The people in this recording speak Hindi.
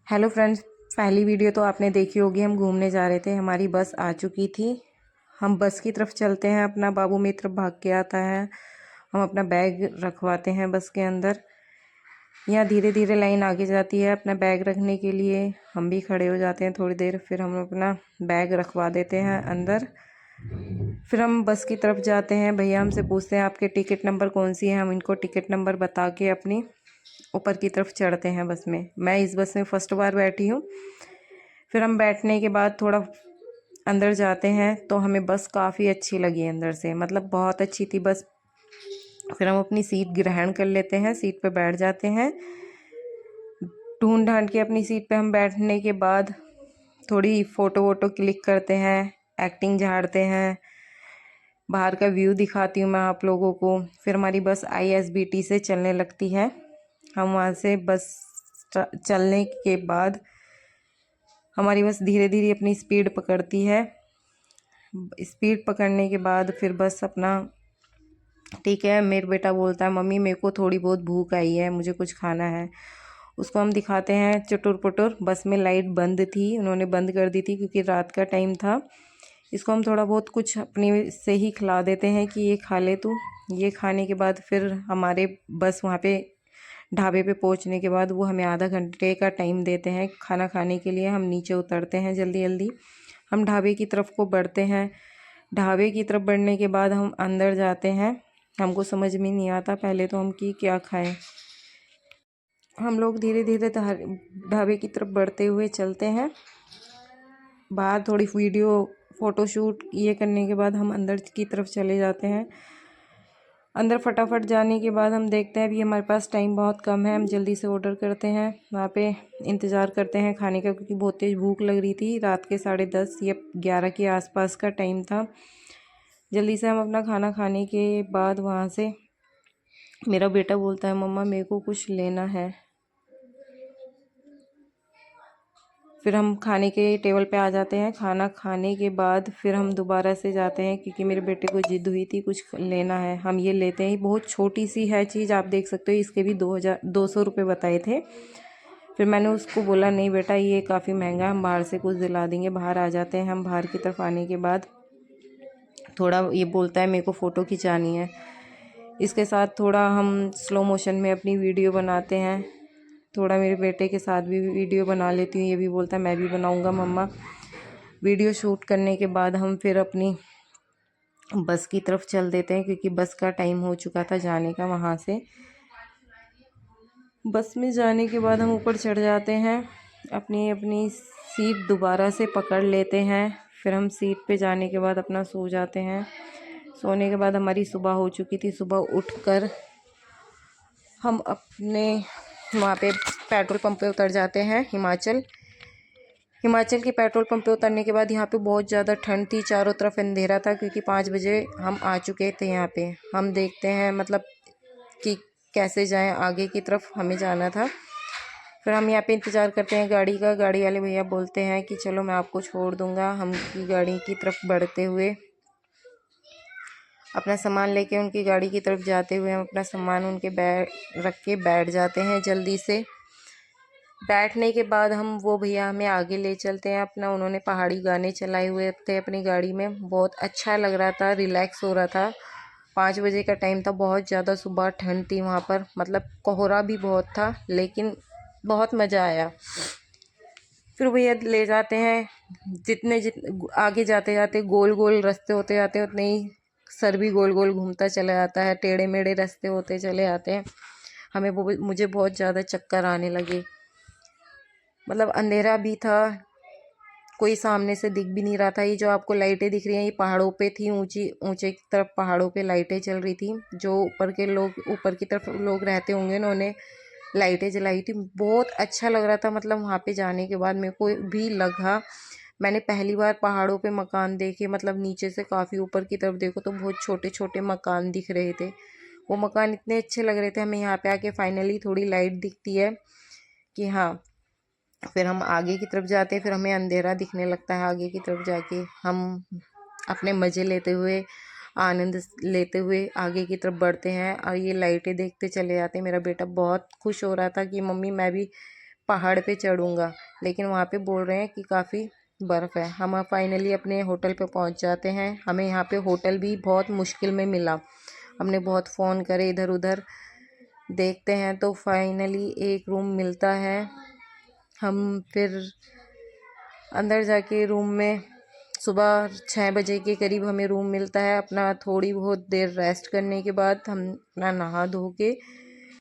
हेलो फ्रेंड्स, पहली वीडियो तो आपने देखी होगी। हम घूमने जा रहे थे, हमारी बस आ चुकी थी। हम बस की तरफ चलते हैं, अपना बाबू मेरी तरफ भाग के आता है। हम अपना बैग रखवाते हैं बस के अंदर। यहाँ धीरे धीरे लाइन आगे जाती है अपना बैग रखने के लिए। हम भी खड़े हो जाते हैं थोड़ी देर, फिर हम अपना बैग रखवा देते हैं अंदर। फिर हम बस की तरफ जाते हैं। भैया हमसे पूछते हैं आपके टिकट नंबर कौन सी है। हम इनको टिकट नंबर बता के अपनी ऊपर की तरफ चढ़ते हैं बस में। मैं इस बस में फ़र्स्ट बार बैठी हूँ। फिर हम बैठने के बाद थोड़ा अंदर जाते हैं तो हमें बस काफ़ी अच्छी लगी अंदर से, मतलब बहुत अच्छी थी बस। फिर हम अपनी सीट ग्रहण कर लेते हैं, सीट पे बैठ जाते हैं। ढूंढ ढांड के अपनी सीट पे हम बैठने के बाद थोड़ी फ़ोटो वोटो क्लिक करते हैं, एक्टिंग झाड़ते हैं। बाहर का व्यू दिखाती हूँ मैं आप लोगों को। फिर हमारी बस ISBT से चलने लगती है। हम वहाँ से बस चलने के बाद हमारी बस धीरे धीरे अपनी स्पीड पकड़ती है। स्पीड पकड़ने के बाद फिर बस अपना ठीक है, मेरा बेटा बोलता है मम्मी मेरे को थोड़ी बहुत भूख आई है, मुझे कुछ खाना है। उसको हम दिखाते हैं चुटुर पुटुर। बस में लाइट बंद थी, उन्होंने बंद कर दी थी क्योंकि रात का टाइम था। इसको हम थोड़ा बहुत कुछ अपने से ही खिला देते हैं कि ये खा ले तू। ये खाने के बाद फिर हमारे बस वहाँ पे ढाबे पे पहुँचने के बाद वो हमें आधा घंटे का टाइम देते हैं खाना खाने के लिए। हम नीचे उतरते हैं जल्दी जल्दी, हम ढाबे की तरफ को बढ़ते हैं। ढाबे की तरफ बढ़ने के बाद हम अंदर जाते हैं। हमको समझ में नहीं आता पहले तो हम कि क्या खाएं। हम लोग धीरे धीरे ढाबे की तरफ बढ़ते हुए चलते हैं। बाहर थोड़ी वीडियो फ़ोटोशूट ये करने के बाद हम अंदर की तरफ चले जाते हैं। अंदर फटाफट जाने के बाद हम देखते हैं अभी हमारे पास टाइम बहुत कम है। हम जल्दी से ऑर्डर करते हैं, वहाँ पे इंतज़ार करते हैं खाने का क्योंकि बहुत तेज़ भूख लग रही थी। रात के 10:30 या 11 के आसपास का टाइम था। जल्दी से हम अपना खाना खाने के बाद वहाँ से मेरा बेटा बोलता है मम्मा मेरे को कुछ लेना है। फिर हम खाने के टेबल पे आ जाते हैं। खाना खाने के बाद फिर हम दोबारा से जाते हैं क्योंकि मेरे बेटे को जिद हुई थी कुछ लेना है। हम ये लेते हैं, बहुत छोटी सी है चीज़, आप देख सकते हो। इसके भी 200 रुपये बताए थे। फिर मैंने उसको बोला नहीं बेटा ये काफ़ी महंगा, हम बाहर से कुछ दिला देंगे। बाहर आ जाते हैं हम। बाहर की तरफ आने के बाद थोड़ा ये बोलता है मेरे को फ़ोटो खिंचानी है। इसके साथ थोड़ा हम स्लो मोशन में अपनी वीडियो बनाते हैं। थोड़ा मेरे बेटे के साथ भी वीडियो बना लेती हूँ। ये भी बोलता है मैं भी बनाऊँगा मम्मा। वीडियो शूट करने के बाद हम फिर अपनी बस की तरफ चल देते हैं क्योंकि बस का टाइम हो चुका था जाने का। वहाँ से बस में जाने के बाद हम ऊपर चढ़ जाते हैं, अपनी अपनी सीट दोबारा से पकड़ लेते हैं। फिर हम सीट पे जाने के बाद अपना सो जाते हैं। सोने के बाद हमारी सुबह हो चुकी थी। सुबह उठकर हम अपने वहाँ पे पेट्रोल पंप पे उतर जाते हैं। हिमाचल के पेट्रोल पंप पे उतरने के बाद यहाँ पे बहुत ज़्यादा ठंड थी, चारों तरफ अंधेरा था क्योंकि 5 बजे हम आ चुके थे यहाँ पे। हम देखते हैं मतलब कि कैसे जाएं, आगे की तरफ हमें जाना था। फिर हम यहाँ पे इंतज़ार करते हैं गाड़ी का। गाड़ी वाले भैया बोलते हैं कि चलो मैं आपको छोड़ दूँगा। हम की गाड़ी की तरफ बढ़ते हुए अपना सामान लेके उनकी गाड़ी की तरफ जाते हुए हम अपना सामान उनके रख के बैठ जाते हैं जल्दी से। बैठने के बाद हम वो भैया हमें आगे ले चलते हैं अपना। उन्होंने पहाड़ी गाने चलाए हुए थे अपनी गाड़ी में, बहुत अच्छा लग रहा था, रिलैक्स हो रहा था। 5 बजे का टाइम था, बहुत ज़्यादा सुबह ठंड थी वहाँ पर, मतलब कोहरा भी बहुत था, लेकिन बहुत मज़ा आया। फिर भैया ले जाते हैं, जितने आगे जाते जाते गोल गोल रास्ते होते जाते हैं, उतने ही सर भी गोल गोल घूमता चला जाता है, टेढ़े मेढ़े रास्ते होते चले जाते हैं। मुझे बहुत ज़्यादा चक्कर आने लगे, मतलब अंधेरा भी था, कोई सामने से दिख भी नहीं रहा था। ये जो आपको लाइटें दिख रही हैं ये पहाड़ों पे थी, ऊंचे की तरफ पहाड़ों पे लाइटें चल रही थी। जो ऊपर की तरफ लोग रहते होंगे उन्होंने लाइटें जलाई थी। बहुत अच्छा लग रहा था, मतलब वहाँ पे जाने के बाद मेरे को भी लगा मैंने पहली बार पहाड़ों पे मकान देखे। मतलब नीचे से काफ़ी ऊपर की तरफ देखो तो बहुत छोटे छोटे मकान दिख रहे थे। वो मकान इतने अच्छे लग रहे थे। हमें यहाँ पे आके फाइनली थोड़ी लाइट दिखती है कि हाँ। फिर हम आगे की तरफ जाते हैं, फिर हमें अंधेरा दिखने लगता है। आगे की तरफ जाके हम अपने मज़े लेते हुए, आनंद लेते हुए आगे की तरफ बढ़ते हैं और ये लाइटें देखते चले जाते हैं। मेरा बेटा बहुत खुश हो रहा था कि मम्मी मैं भी पहाड़ पे चढ़ूँगा, लेकिन वहाँ पे बोल रहे हैं कि काफ़ी बर्फ़ है। हम फाइनली अपने होटल पे पहुँच जाते हैं। हमें यहाँ पे होटल भी बहुत मुश्किल में मिला। हमने बहुत फ़ोन करे इधर उधर, देखते हैं तो फाइनली एक रूम मिलता है। हम फिर अंदर जाके रूम में सुबह 6 बजे के करीब हमें रूम मिलता है। अपना थोड़ी बहुत देर रेस्ट करने के बाद हम अपना नहा धो के